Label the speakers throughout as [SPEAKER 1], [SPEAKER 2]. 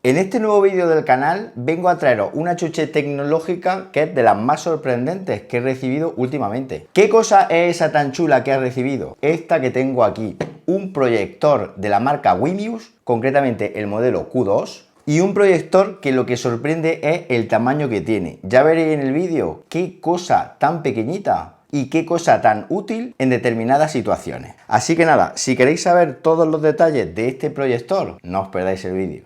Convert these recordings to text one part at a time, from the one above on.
[SPEAKER 1] En este nuevo vídeo del canal vengo a traeros una chuche tecnológica que es de las más sorprendentes que he recibido últimamente. ¿Qué cosa es esa tan chula que he recibido? Esta que tengo aquí, un proyector de la marca Wimius, concretamente el modelo Q2, y un proyector que lo que sorprende es el tamaño que tiene. Ya veréis en el vídeo qué cosa tan pequeñita y qué cosa tan útil en determinadas situaciones. Así que nada, si queréis saber todos los detalles de este proyector, no os perdáis el vídeo.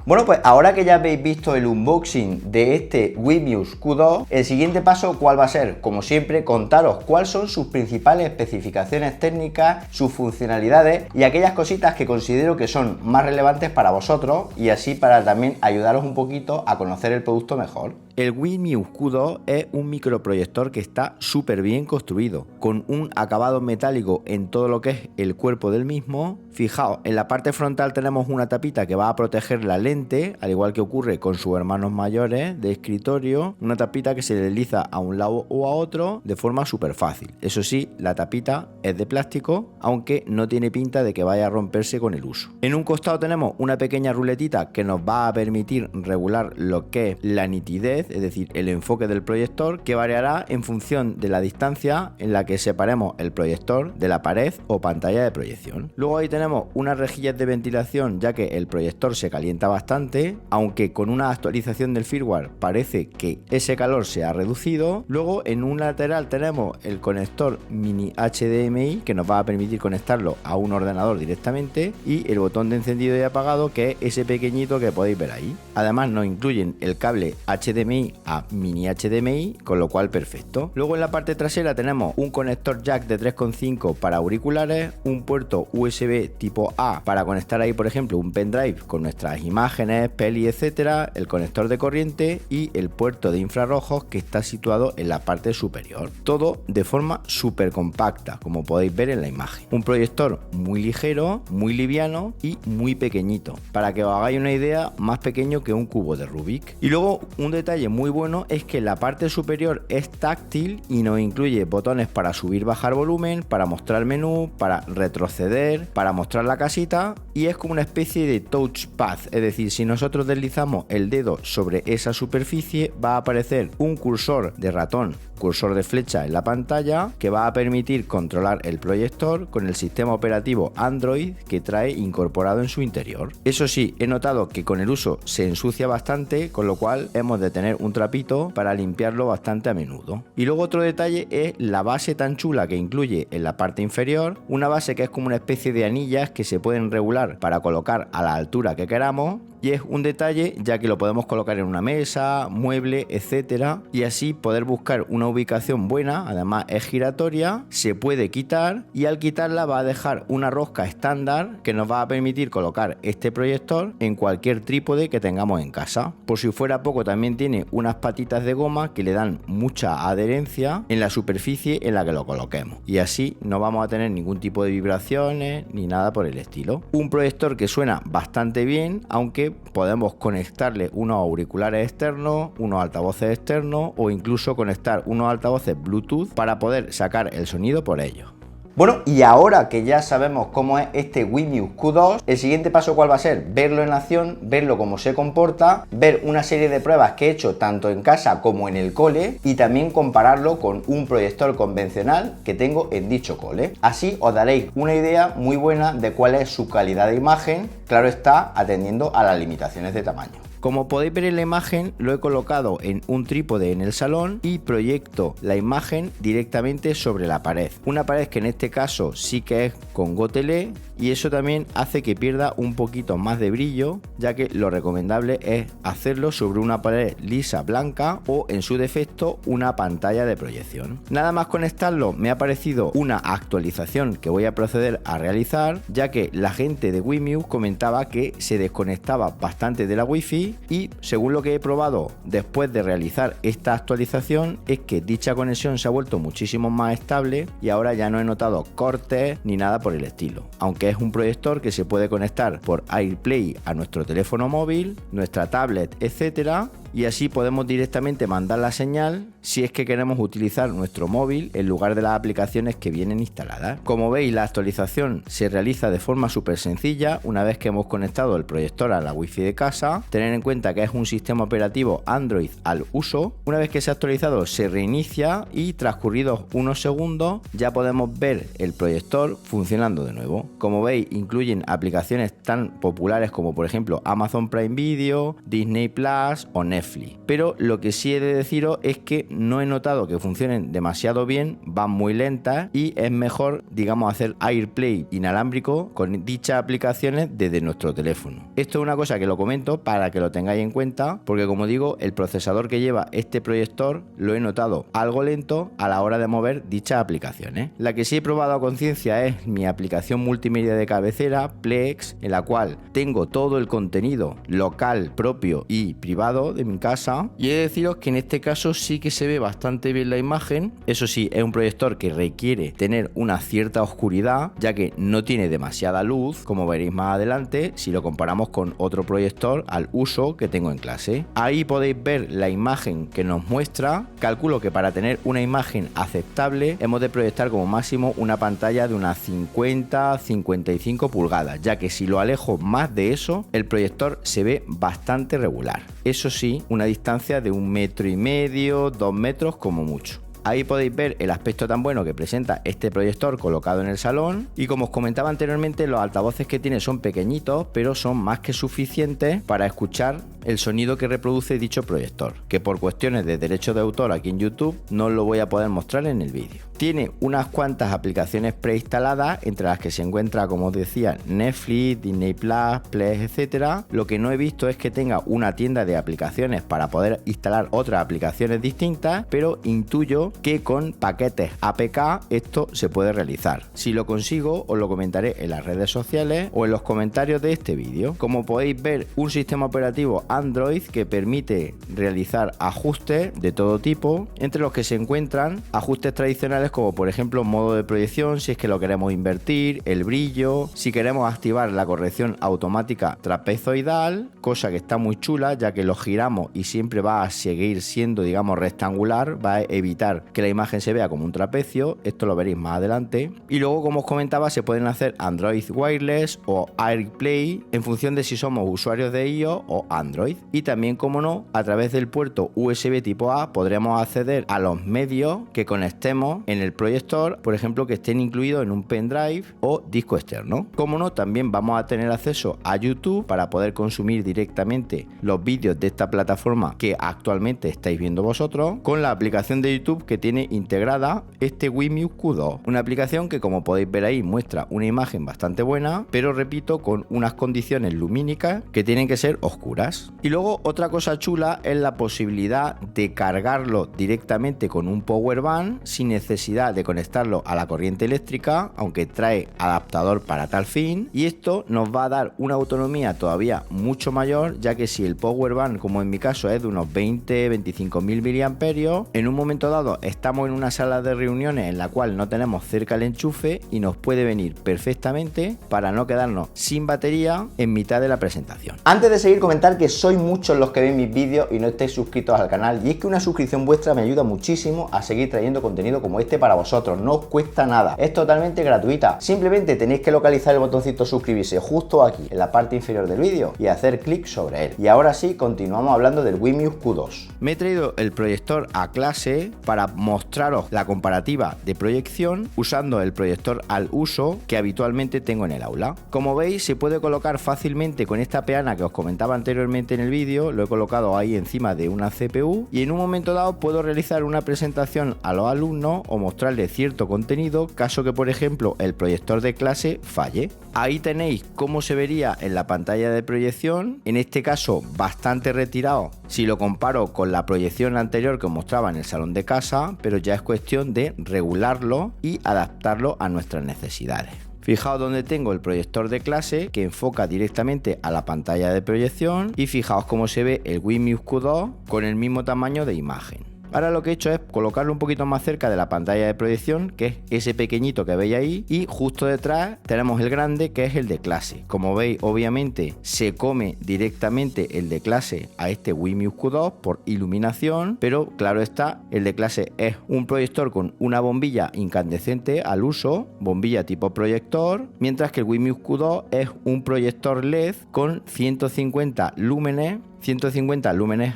[SPEAKER 1] Bueno, pues ahora que ya habéis visto el unboxing de este Wimius Q2, el siguiente paso, ¿cuál va a ser? Como siempre, contaros cuáles son sus principales especificaciones técnicas, sus funcionalidades y aquellas cositas que considero que son más relevantes para vosotros y así para también ayudaros un poquito a conocer el producto mejor. El Wimius Q2 es un microproyector que está súper bien construido, con un acabado metálico en todo lo que es el cuerpo del mismo. Fijaos, en la parte frontal tenemos una tapita que va a proteger la lente, al igual que ocurre con sus hermanos mayores de escritorio, una tapita que se desliza a un lado o a otro de forma súper fácil. Eso sí, la tapita es de plástico, aunque no tiene pinta de que vaya a romperse con el uso. En un costado tenemos una pequeña ruletita que nos va a permitir regular lo que es la nitidez, es decir, el enfoque del proyector, que variará en función de la distancia en la que separemos el proyector de la pared o pantalla de proyección. Luego ahí tenemos unas rejillas de ventilación, ya que el proyector se calienta bastante, aunque con una actualización del firmware parece que ese calor se ha reducido. Luego en un lateral tenemos el conector mini HDMI que nos va a permitir conectarlo a un ordenador directamente y el botón de encendido y apagado, que es ese pequeñito que podéis ver ahí. Además nos incluyen el cable HDMI a mini HDMI, con lo cual perfecto. Luego en la parte trasera tenemos un conector jack de 3,5 para auriculares, un puerto USB tipo A para conectar ahí por ejemplo un pendrive con nuestras imágenes, peli, etcétera, el conector de corriente y el puerto de infrarrojos que está situado en la parte superior. Todo de forma súper compacta, como podéis ver en la imagen. Un proyector muy ligero, muy liviano y muy pequeñito. Para que os hagáis una idea, más pequeño que un cubo de Rubik. Y luego un detalle muy bueno es que la parte superior es táctil y nos incluye botones para subir, bajar volumen, para mostrar menú, para retroceder, para mostrar la casita, y es como una especie de touchpad, es decir, si nosotros deslizamos el dedo sobre esa superficie va a aparecer un cursor de ratón, cursor de flecha en la pantalla, que va a permitir controlar el proyector con el sistema operativo Android que trae incorporado en su interior. Eso sí, he notado que con el uso se ensucia bastante, con lo cual hemos de tener un trapito para limpiarlo bastante a menudo. Y luego otro detalle es la base tan chula que incluye en la parte inferior, una base que es como una especie de anillas que se pueden regular para colocar a la altura que queramos. Y es un detalle ya que lo podemos colocar en una mesa, mueble, etcétera, y así poder buscar una ubicación buena. Además es giratoria, se puede quitar y al quitarla va a dejar una rosca estándar que nos va a permitir colocar este proyector en cualquier trípode que tengamos en casa. Por si fuera poco, también tiene unas patitas de goma que le dan mucha adherencia en la superficie en la que lo coloquemos, y así no vamos a tener ningún tipo de vibraciones ni nada por el estilo. Un proyector que suena bastante bien, aunque podemos conectarle unos auriculares externos, unos altavoces externos o incluso conectar unos altavoces Bluetooth para poder sacar el sonido por ellos. Bueno, y ahora que ya sabemos cómo es este Wimius Q2, el siguiente paso ¿cuál va a ser? Verlo en acción, verlo cómo se comporta, ver una serie de pruebas que he hecho tanto en casa como en el cole y también compararlo con un proyector convencional que tengo en dicho cole. Así os daréis una idea muy buena de cuál es su calidad de imagen, claro está, atendiendo a las limitaciones de tamaño. Como podéis ver en la imagen, lo he colocado en un trípode en el salón y proyecto la imagen directamente sobre la pared. Una pared que en este caso sí que es con gotelé y eso también hace que pierda un poquito más de brillo, ya que lo recomendable es hacerlo sobre una pared lisa blanca o en su defecto una pantalla de proyección. Nada más conectarlo me ha aparecido una actualización que voy a proceder a realizar, ya que la gente de Wimuse comentaba que se desconectaba bastante de la Wi-Fi y según lo que he probado después de realizar esta actualización es que dicha conexión se ha vuelto muchísimo más estable y ahora ya no he notado cortes ni nada por el estilo, aunque es un proyector que se puede conectar por AirPlay a nuestro teléfono móvil, nuestra tablet, etcétera, y así podemos directamente mandar la señal si es que queremos utilizar nuestro móvil en lugar de las aplicaciones que vienen instaladas. Como veis, la actualización se realiza de forma súper sencilla una vez que hemos conectado el proyector a la Wi-Fi de casa. Tener en cuenta que es un sistema operativo Android al uso. Una vez que se ha actualizado se reinicia y transcurridos unos segundos ya podemos ver el proyector funcionando de nuevo. Como veis, incluyen aplicaciones tan populares como por ejemplo Amazon Prime Video, Disney Plus o Netflix. Pero lo que sí he de deciros es que no he notado que funcionen demasiado bien, van muy lentas y es mejor, digamos, hacer AirPlay inalámbrico con dichas aplicaciones desde nuestro teléfono. Esto es una cosa que lo comento para que lo tengáis en cuenta, porque como digo, el procesador que lleva este proyector lo he notado algo lento a la hora de mover dichas aplicaciones. La que sí he probado a conciencia es mi aplicación multimedia de cabecera, Plex, en la cual tengo todo el contenido local, propio y privado de mi casa, y he de deciros que en este caso sí que se ve bastante bien la imagen. Eso sí, es un proyector que requiere tener una cierta oscuridad, ya que no tiene demasiada luz, como veréis más adelante si lo comparamos con otro proyector al uso que tengo en clase. Ahí podéis ver la imagen que nos muestra. Calculo que para tener una imagen aceptable hemos de proyectar como máximo una pantalla de unas 50-55 pulgadas, ya que si lo alejo más de eso el proyector se ve bastante regular. Eso sí, una distancia de 1,5 metros, 2 metros como mucho. Ahí podéis ver el aspecto tan bueno que presenta este proyector colocado en el salón, y como os comentaba anteriormente, los altavoces que tiene son pequeñitos pero son más que suficientes para escuchar el sonido que reproduce dicho proyector, que por cuestiones de derechos de autor aquí en YouTube no os lo voy a poder mostrar en el vídeo. Tiene unas cuantas aplicaciones preinstaladas, entre las que se encuentra, como os decía, Netflix, Disney Plus, Plex, etcétera. Lo que no he visto es que tenga una tienda de aplicaciones para poder instalar otras aplicaciones distintas, pero intuyo que con paquetes APK esto se puede realizar. Si lo consigo, os lo comentaré en las redes sociales o en los comentarios de este vídeo. Como podéis ver, un sistema operativo Android que permite realizar ajustes de todo tipo, entre los que se encuentran ajustes tradicionales como por ejemplo modo de proyección, si es que lo queremos invertir, el brillo, si queremos activar la corrección automática trapezoidal, cosa que está muy chula ya que lo giramos y siempre va a seguir siendo, digamos, rectangular, va a evitar que la imagen se vea como un trapecio. Esto lo veréis más adelante. Y luego, como os comentaba, se pueden hacer Android Wireless o AirPlay en función de si somos usuarios de iOS o Android. Y también, como no, a través del puerto USB tipo A podremos acceder a los medios que conectemos en el proyector, por ejemplo, que estén incluidos en un pendrive o disco externo. Como no, también vamos a tener acceso a YouTube para poder consumir directamente los vídeos de esta plataforma que actualmente estáis viendo vosotros, con la aplicación de YouTube que tiene integrada este Wimuse Q2, una aplicación que, como podéis ver ahí, muestra una imagen bastante buena, pero repito, con unas condiciones lumínicas que tienen que ser oscuras. Y luego otra cosa chula es la posibilidad de cargarlo directamente con un power bank sin necesidad de conectarlo a la corriente eléctrica, aunque trae adaptador para tal fin, y esto nos va a dar una autonomía todavía mucho mayor, ya que si el power bank, como en mi caso, es de unos 20-25.000 mAh, en un momento dado estamos en una sala de reuniones en la cual no tenemos cerca el enchufe y nos puede venir perfectamente para no quedarnos sin batería en mitad de la presentación. Antes de seguir, comentar que sois muchos los que ven mis vídeos y no estáis suscritos al canal, y es que una suscripción vuestra me ayuda muchísimo a seguir trayendo contenido como este para vosotros. No os cuesta nada, es totalmente gratuita. Simplemente tenéis que localizar el botoncito suscribirse justo aquí en la parte inferior del vídeo y hacer clic sobre él. Y ahora sí, continuamos hablando del Wimuse Q2. Me he traído el proyector a clase para mostraros la comparativa de proyección usando el proyector al uso que habitualmente tengo en el aula. Como veis, se puede colocar fácilmente con esta peana que os comentaba anteriormente comenté en el vídeo, lo he colocado ahí encima de una CPU y en un momento dado puedo realizar una presentación a los alumnos o mostrarles cierto contenido caso que, por ejemplo, el proyector de clase falle. Ahí tenéis cómo se vería en la pantalla de proyección, en este caso bastante retirado si lo comparo con la proyección anterior que os mostraba en el salón de casa, pero ya es cuestión de regularlo y adaptarlo a nuestras necesidades. Fijaos donde tengo el proyector de clase que enfoca directamente a la pantalla de proyección y fijaos cómo se ve el Wimius Q2 con el mismo tamaño de imagen. Ahora lo que he hecho es colocarlo un poquito más cerca de la pantalla de proyección, que es ese pequeñito que veis ahí, y justo detrás tenemos el grande, que es el de clase. Como veis, obviamente se come directamente el de clase a este Wimius Q2 por iluminación, pero claro está, el de clase es un proyector con una bombilla incandescente al uso, bombilla tipo proyector, mientras que el Wimius Q2 es un proyector LED con 150 lúmenes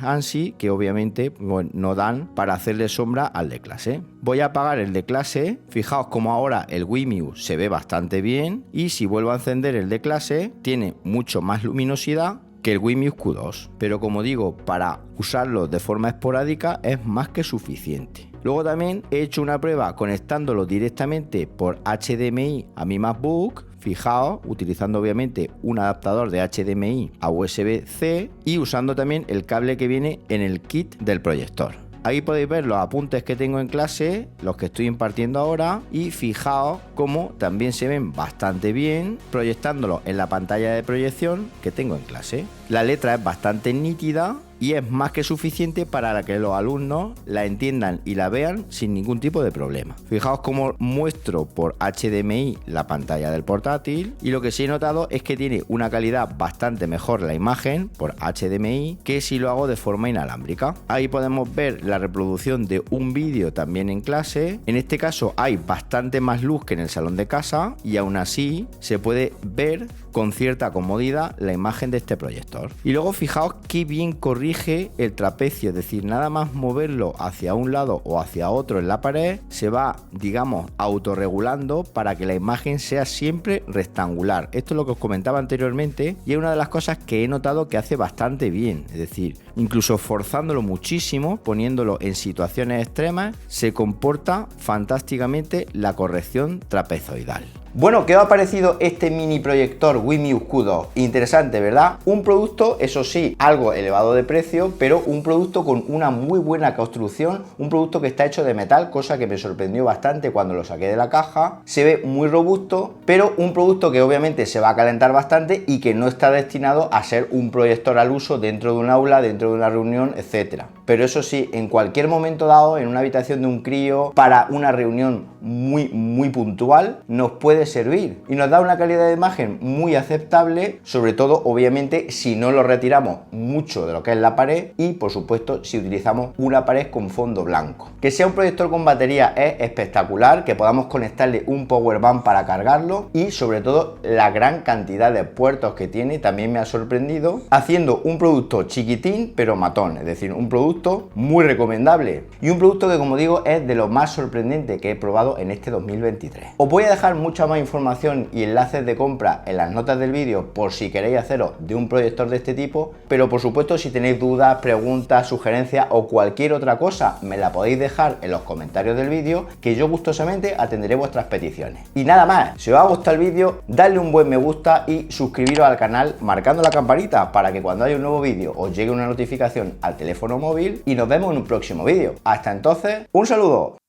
[SPEAKER 1] ANSI, que obviamente no dan para hacerle sombra al de clase. Voy a apagar el de clase. Fijaos como ahora el Wimius se ve bastante bien, y si vuelvo a encender el de clase tiene mucho más luminosidad que el Wimius Q2, pero como digo, para usarlo de forma esporádica es más que suficiente. Luego también he hecho una prueba conectándolo directamente por HDMI a mi MacBook. Fijaos, utilizando obviamente un adaptador de HDMI a USB-C y usando también el cable que viene en el kit del proyector. Ahí podéis ver los apuntes que tengo en clase, los que estoy impartiendo ahora, y fijaos cómo también se ven bastante bien proyectándolo en la pantalla de proyección que tengo en clase. La letra es bastante nítida y es más que suficiente para que los alumnos la entiendan y la vean sin ningún tipo de problema. Fijaos cómo muestro por HDMI la pantalla del portátil, y lo que sí he notado es que tiene una calidad bastante mejor la imagen por HDMI que si lo hago de forma inalámbrica. Ahí podemos ver la reproducción de un vídeo también en clase. En este caso hay bastante más luz que en el salón de casa y aún así se puede ver con cierta comodidad la imagen de este proyector. Y luego fijaos qué bien corrige el trapecio, es decir, nada más moverlo hacia un lado o hacia otro en la pared, se va, digamos, autorregulando para que la imagen sea siempre rectangular. Esto es lo que os comentaba anteriormente y es una de las cosas que he notado que hace bastante bien, es decir, incluso forzándolo muchísimo, poniéndolo en situaciones extremas, se comporta fantásticamente la corrección trapezoidal. Bueno, ¿qué os ha parecido este mini proyector Wimius Q2? Interesante, ¿verdad? Un producto, eso sí, algo elevado de precio, pero un producto con una muy buena construcción, un producto que está hecho de metal, cosa que me sorprendió bastante cuando lo saqué de la caja. Se ve muy robusto, pero un producto que obviamente se va a calentar bastante y que no está destinado a ser un proyector al uso dentro de un aula, dentro de una reunión, etcétera. Pero eso sí, en cualquier momento dado, en una habitación de un crío, para una reunión muy puntual, nos puede servir y nos da una calidad de imagen muy aceptable, sobre todo obviamente si no lo retiramos mucho de lo que es la pared y por supuesto si utilizamos una pared con fondo blanco. Que sea un proyector con batería es espectacular, que podamos conectarle un power bank para cargarlo y sobre todo la gran cantidad de puertos que tiene también me ha sorprendido, haciendo un producto chiquitín pero matón, es decir, un producto muy recomendable y un producto que, como digo, es de lo más sorprendente que he probado en este 2023. Os voy a dejar mucha más información y enlaces de compra en las notas del vídeo por si queréis haceros de un proyector de este tipo, pero por supuesto si tenéis dudas, preguntas, sugerencias o cualquier otra cosa me la podéis dejar en los comentarios del vídeo, que yo gustosamente atenderé vuestras peticiones. Y nada más, si os ha gustado el vídeo, dadle un buen me gusta y suscribiros al canal marcando la campanita para que cuando haya un nuevo vídeo os llegue una notificación al teléfono móvil, y nos vemos en un próximo vídeo. Hasta entonces, un saludo.